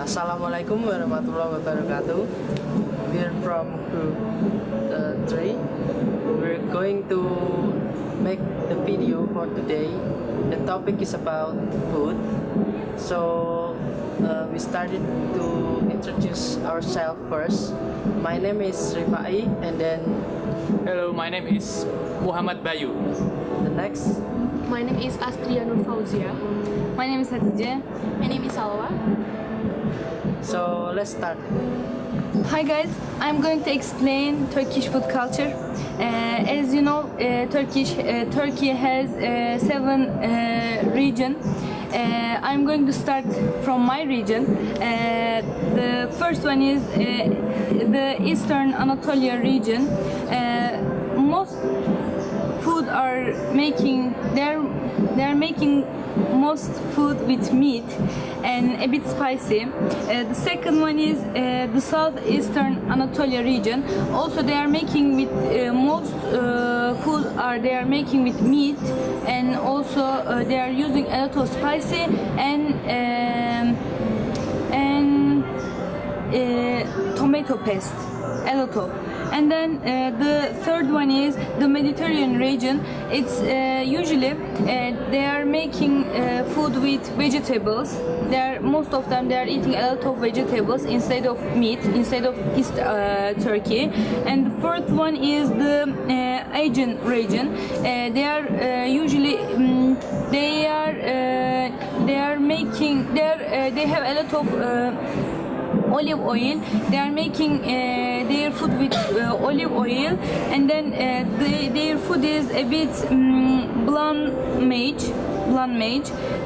Assalamualaikum warahmatullahi wabarakatuh. We're from group 3. We're going to make the video for today. The topic is about food. So we started to introduce ourselves first. My name is Rifai, and then hello, my name is Muhamad Bayu. the next. My name is Astria Nur Fauziah. My name is Hatice. My name is Salwa. So let's start. Hi guys, I'm going to explain Turkish food culture. As you know, Turkey has 7 regions. I'm going to start from my region. The first one is the Eastern Anatolia region. Most food are making they're making most food with meat and a bit spicy. The second one is the southeastern Anatolia region. Also, they are making with most food they are making with meat, and also they are using a lot of spicy and tomato paste, a lot of. And then the third one is the Mediterranean region. It's usually they are making food with vegetables. Most of them they are eating a lot of vegetables instead of meat, instead of East Turkey. And the fourth one is the Asian region. They are usually they have a lot of olive oil. They are making their food with olive oil, and then their food is a bit bland mage.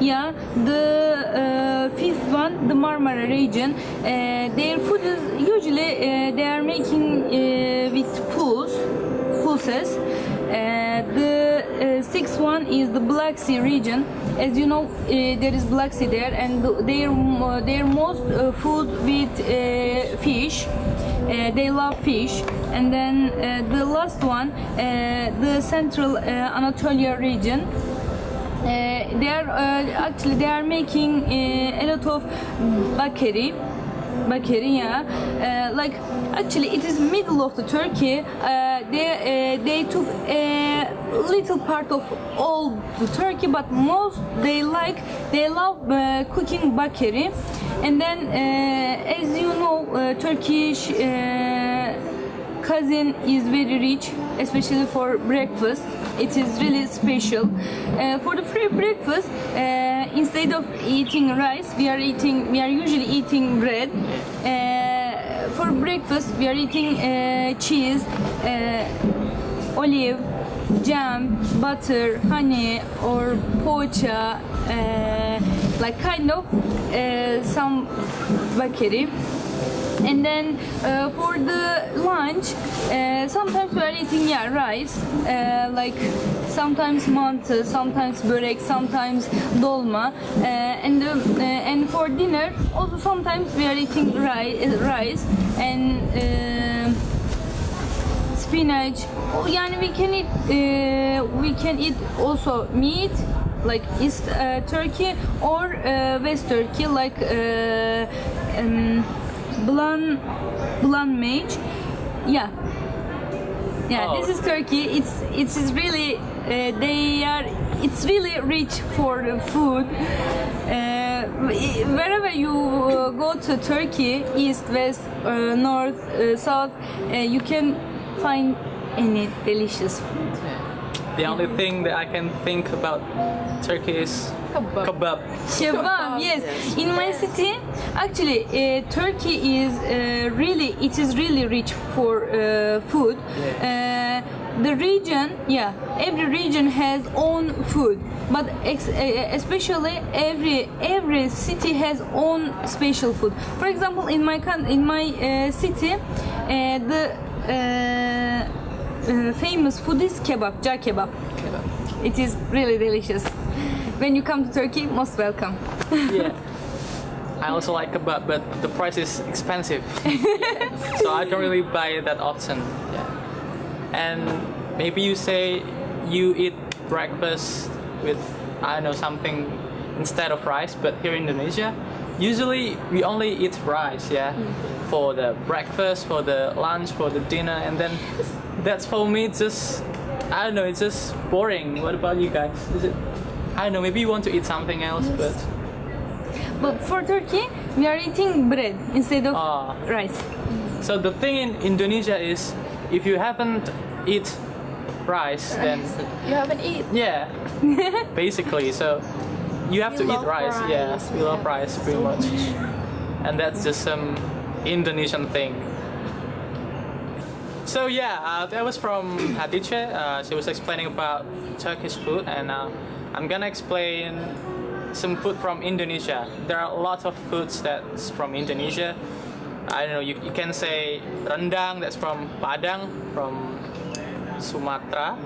Yeah, the fifth one, the Marmara region. Their food is usually they are making with pulses. The sixth one is the Black Sea region. As you know, there is Black Sea there, and their most food with fish. They love fish. And then the last one, the Central Anatolia region. They are making a lot of bakeri, yeah. Like actually, it is middle of the Turkey. They took a little part of all the Turkey, but most they love cooking bakeri. And then, as you know, Turkish cuisine is very rich, especially for breakfast. It is really special. For the free breakfast, instead of eating rice, we are usually eating bread. For breakfast, we are eating cheese, olive, jam, butter, honey, or poğaça, like kind of some bakeri. And then for the lunch, sometimes we are eating rice, like sometimes mantı, sometimes börek, sometimes dolma, and for dinner also sometimes we are eating rice and spinach. Yani we can eat also meat, like East Turkey, or West Turkey, like bland mage. Yeah. Oh. This is Turkey. It's really it's really rich for the food. Wherever you go to Turkey, east, west, north, south, you can find any delicious food. The only thing that I can think about Turkey is kebab. Kebab, yes. In my city, actually, Turkey is really rich for food. The region, every region has own food, but especially every city has own special food. For example, in my city, the famous food is kebab, jar kebab. It is really delicious. When you come to Turkey, most welcome. Yeah. I also like kebab, but the price is expensive. So I don't really buy it that often. Yeah. And maybe you say you eat breakfast with, I don't know, something instead of rice, but here in Indonesia, usually we only eat rice, yeah, for the breakfast, for the lunch, for the dinner, and then that's for me just, I don't know, it's just boring. What about you guys? Is it, I don't know, maybe you want to eat something else, But for Turkey, we are eating bread instead of rice. So the thing in Indonesia is, if you haven't eat rice, then You haven't eaten. yeah, basically. So you have to eat love rice. Yeah, rice. we love rice pretty much, and that's just some Indonesian thing. So yeah, that was from Hatice. She was explaining about Turkish food, and I'm gonna explain some food from Indonesia. There are a lot of foods that's from Indonesia. I don't know, you can say rendang, that's from Padang, from Sumatra,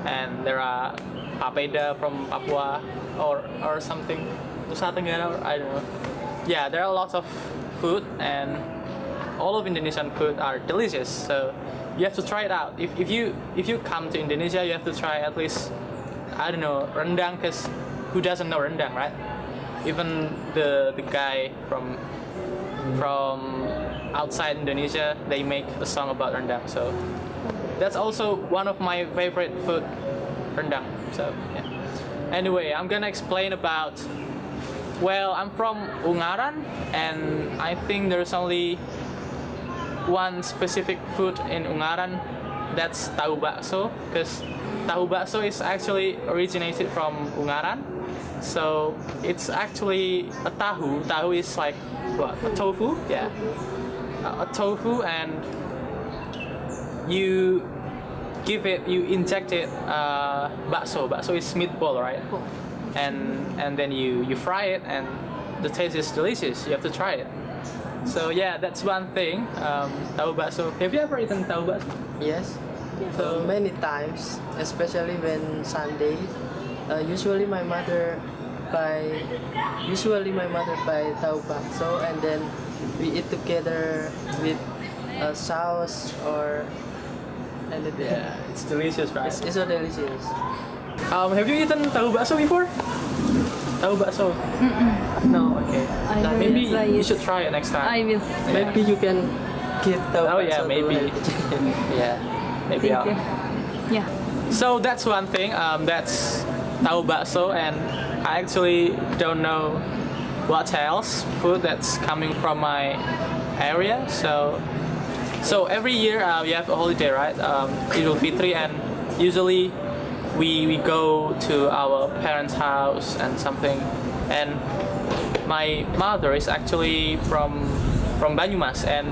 and there are papeda from Papua or something, Nusa Tenggara, or I don't know. Yeah, there are lots of food, and all of Indonesian food are delicious. So you have to try it out. If you come to Indonesia, you have to try at least, I don't know, rendang, because who doesn't know rendang, right? Even the guy from outside Indonesia, they make a song about rendang. So that's also one of my favorite food, rendang. So yeah. Anyway, I'm gonna explain about. Well, I'm from Ungaran, and I think there's only one specific food in Ungaran. That's tahu bakso, because tahu bakso is actually originated from Ungaran. So it's actually a tahu. Tahu is like what? A tofu? Yeah. A tofu, and you inject it bakso. Bakso is meatball, right? And then you fry it, and the taste is delicious. You have to try it. So yeah, that's one thing. Tahu bakso. Have you ever eaten tahu bakso? Yes. So many times, especially when Sunday. Usually my mother buy tahu bakso, and then we eat together with sauce or anything. Yeah, it's delicious, right? It's so delicious. Have you eaten tahu bakso before? Tahu bakso? No, okay. Maybe you should try it next time. I will. Maybe you can give tahu Oh yeah, bakso to maybe. Hatice. Yeah, maybe Thank you. Yeah. So that's one thing. That's tahu bakso, and I actually don't know what else food that's coming from my area. So every year we have a holiday, right? Idul Fitri, and usually we go to our parents' house and something. And my mother is actually from Banyumas, and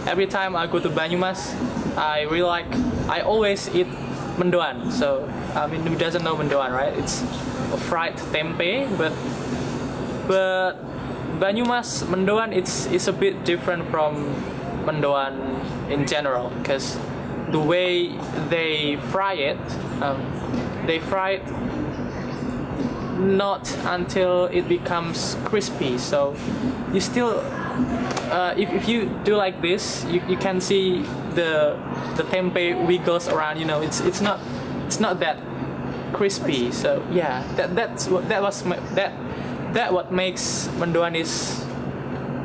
every time I go to Banyumas, I always eat mendoan. So I mean, who doesn't know mendoan, right? It's a fried tempe, but Banyumas mendoan it's a bit different from mendoan in general, because the way they fry it not until it becomes crispy. So you still if you do like this, you can see the tempeh wiggles around. You know, it's not that crispy. So yeah, that what makes mendoan is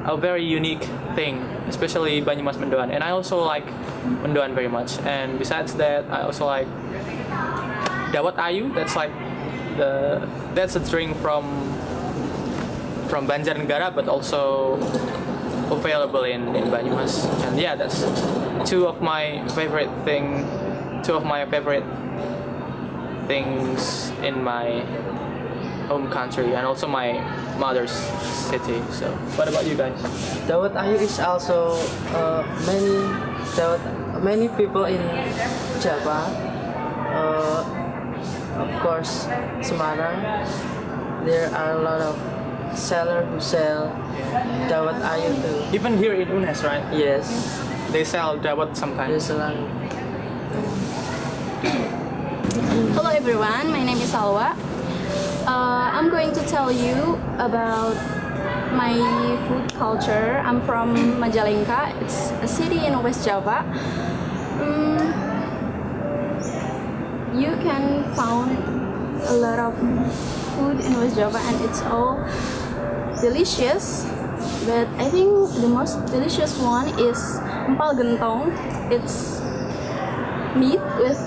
a very unique thing, especially Banyumas mendoan. And I also like mendoan very much. And besides that, I also like dawat ayu. That's a drink from Banjarnegara, but also available in Banyumas. And yeah, that's two of my favorite things in my home country, and also my mother's city. So what about you guys? Dawat ayu is also many people in Java. Of course, Semarang. There are a lot of sellers who sell dawat ayu too. Even here in UNES, right? Yes, They sell dawat sometimes. there's a lot. Hello everyone, my name is Salwa. I'm going to tell you about my food culture. I'm from Majalengka. It's a city in West Java. You can find a lot of food in West Java, and it's all delicious, but I think the most delicious one is empal gentong. It's meat with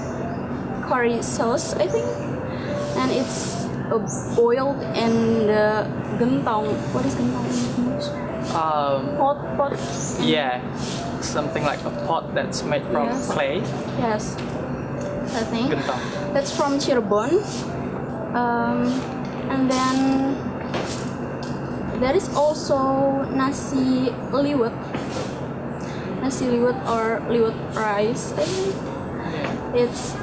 curry sauce, I think, and it's boiled in the gentong. What is gentong in English? Pot. Yeah, something like a pot that's made from Yes. clay. Yes, I think Gentong. that's from Cirebon. And then there is also nasi liwet or liwet rice. I think it's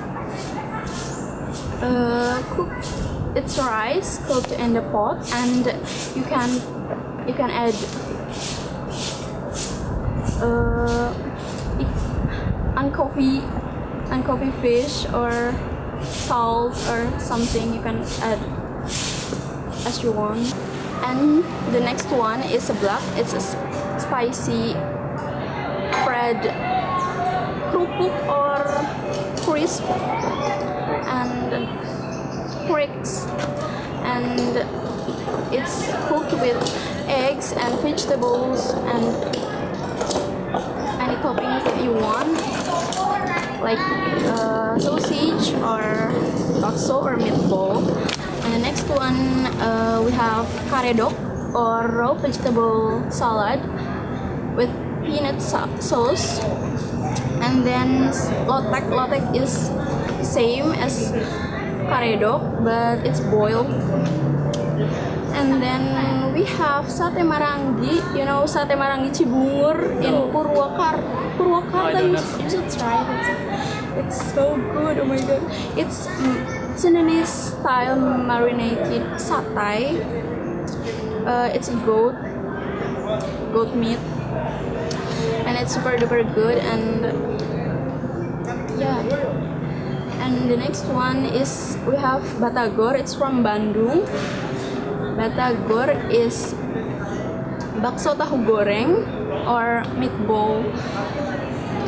cooked. It's rice cooked in the pot, and you can add anchovy fish or salt or something. You can add as you want. And the next one is a black. It's a spicy bread kerupuk or crisp and bricks, and it's cooked with eggs and vegetables and any toppings that you want, like sausage or bakso or meatball. And the next one we have karedok or raw vegetable salad with peanut sauce. And then lotek is same as karedok, but it's boiled. And then we have sate marangi. You know sate marangi Cibungur in Purwakarta. You should try it. It's so good. Oh my god. It's Sudanese style marinated satay. It's goat meat, and it's super duper good. And yeah. And the next one is we have batagor. It's from Bandung. Batagor is bakso tahu goreng or meatball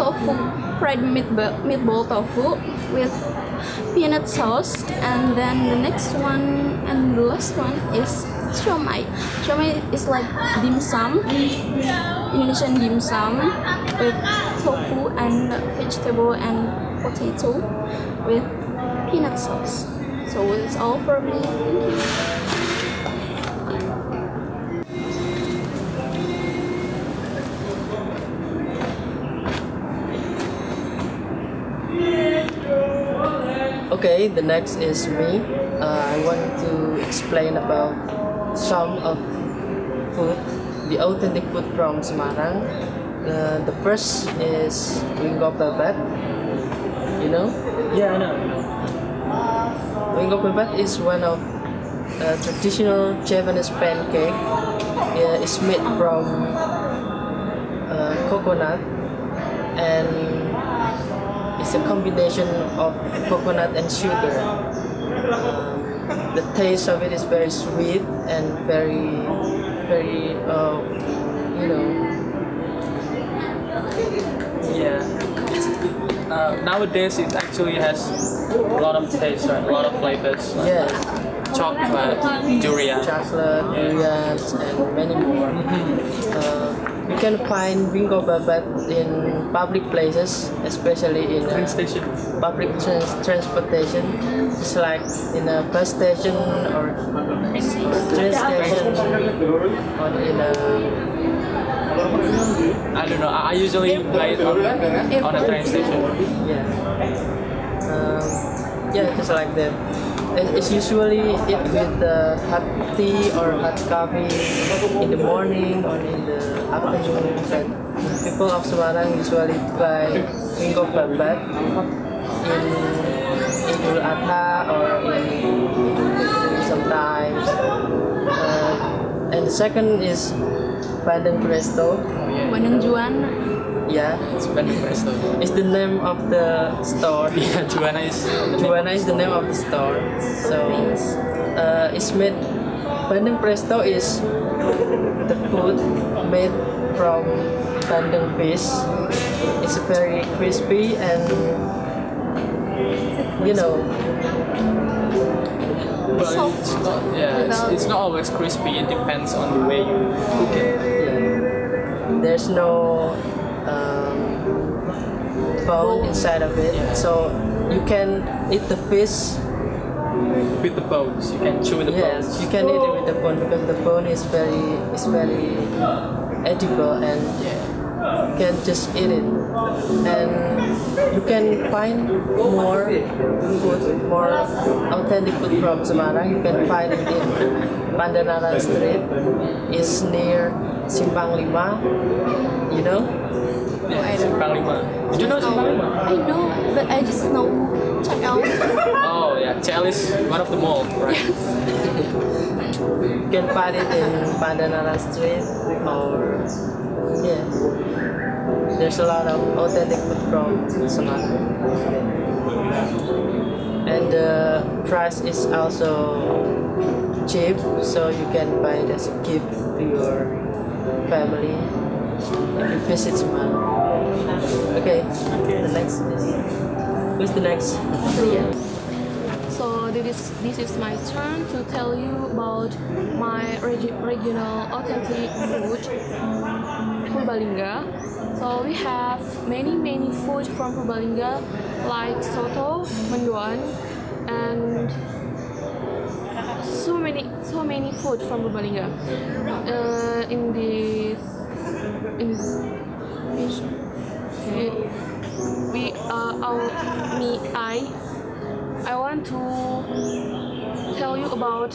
tofu, fried meatball tofu with peanut sauce. And then the next one and the last one is siomay. Siomay is like dim sum, Indonesian dim sum with tofu and vegetable and potato with peanut sauce. So it's all for me. Thank you. Okay, the next is me. I want to explain about some of food, the authentic food from Semarang. The first is wingko babat. You know? Yeah, I know. Wingko babat is one of traditional Japanese pancake. It's made from coconut, and it's a combination of coconut and sugar. The taste of it is very sweet and very, Yeah. Nowadays it actually has a lot of taste, right? A lot of flavors. Like yes, chocolate, durian. chocolate, durians, and many more. You can find wingko babat in public places, especially in Train station. public transportation. It's like in a bus station or train station, or in a I don't know. I usually buy it on a train station. just like that. It's usually eat with the hot tea or hot coffee in the morning or in the afternoon. But people of Semarang usually buy wingko babat in Idul Adha or in sometimes. And the second is Bandeng Presto. Bandeng Juan. Yeah, It's Bandung Presto. it's the name of the store. Yeah, Juana is. Juana is the name of the store. So it's made. Bandeng Presto is the food made from bandeng fish. It's very crispy and Well, soft. it's not, yeah, it's not always crispy. It depends on the way you cook it. Yeah. There's no bone inside of it, Yeah. so you can eat the fish. With the bones, you can chew the Yes, bones. you can eat it with the bone because the bone is very edible and you can just eat it. And you can find more food, more authentic food from Semarang. You can find it in Pandanaran Street. It's near Simpang Lima. You know? Yeah, Simpang Lima. Did you know Simpang Lima? I know, but I just know check out. Oh yeah, CL is one of the mall, right? You can find it in Pandanaran Street or yeah. There's a lot of authentic food from Semarang. And the price is also cheap, so you can buy it as a gift to your family if you visit Semarang. Okay. The next is who's the next? So this is my turn to tell you about my regional authentic food, Purbalingga. So we have many food from Purbalingga like soto, mendoan, and so many food from Purbalingga. In this okay, I want to tell you about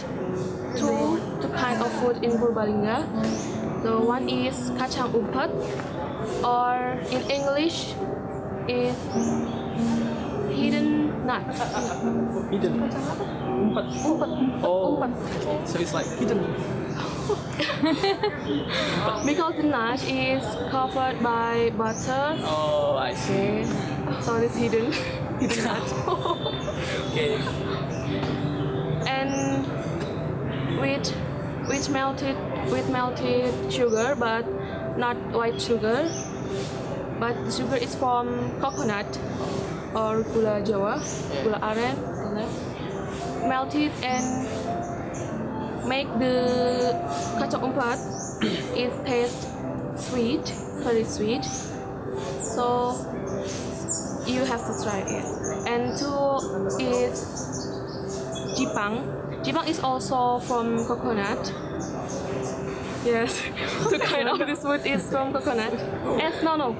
two kind of food in Purbalingga. The one is kacang umpat, or in English is hidden nut. Hidden. Umpat. Oh, so it's like hidden. Because the nut is covered by butter. Oh, I see. So it's hidden nut. Okay. And with melted sugar, but not white sugar. But the sugar is from coconut or gula Jawa, gula aren. Melted and make the kacang umpat is taste sweet, very sweet. So you have to try it. And two is jipang. Jipang is also from coconut. Yes, two kind of this food is from coconut. No,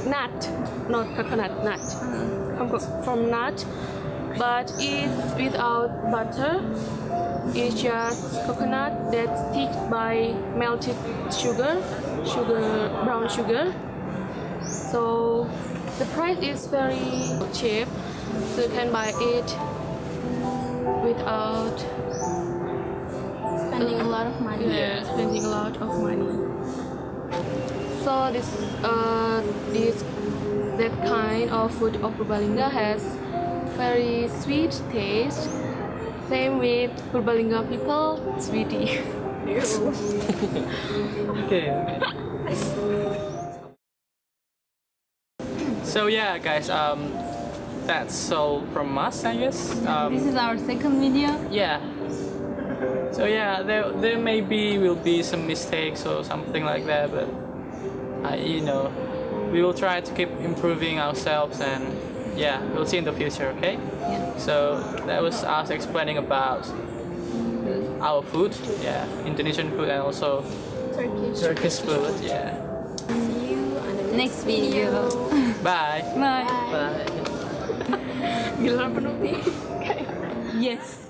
nut, not coconut, nut. From nut, but it's without butter. It's just coconut that's thick by melted sugar, brown sugar. So the price is very cheap, so you can buy it without Spending a lot of money. yeah, spending a lot of money. So that kind of food of Purbalingga has very sweet taste. Same with Purbalingga people, sweetie. Okay. So yeah, guys, that's all from us, I guess. This is our second video. Yeah. So yeah, there maybe will be some mistakes or something like that, but we will try to keep improving ourselves, and yeah, we'll see in the future. Okay. Yeah. So that was us explaining about our food, yeah, Indonesian food and also Turkish food, yeah. See you on the Next video. Bye. Bye. Bye. Giliran penuh nih. Yes.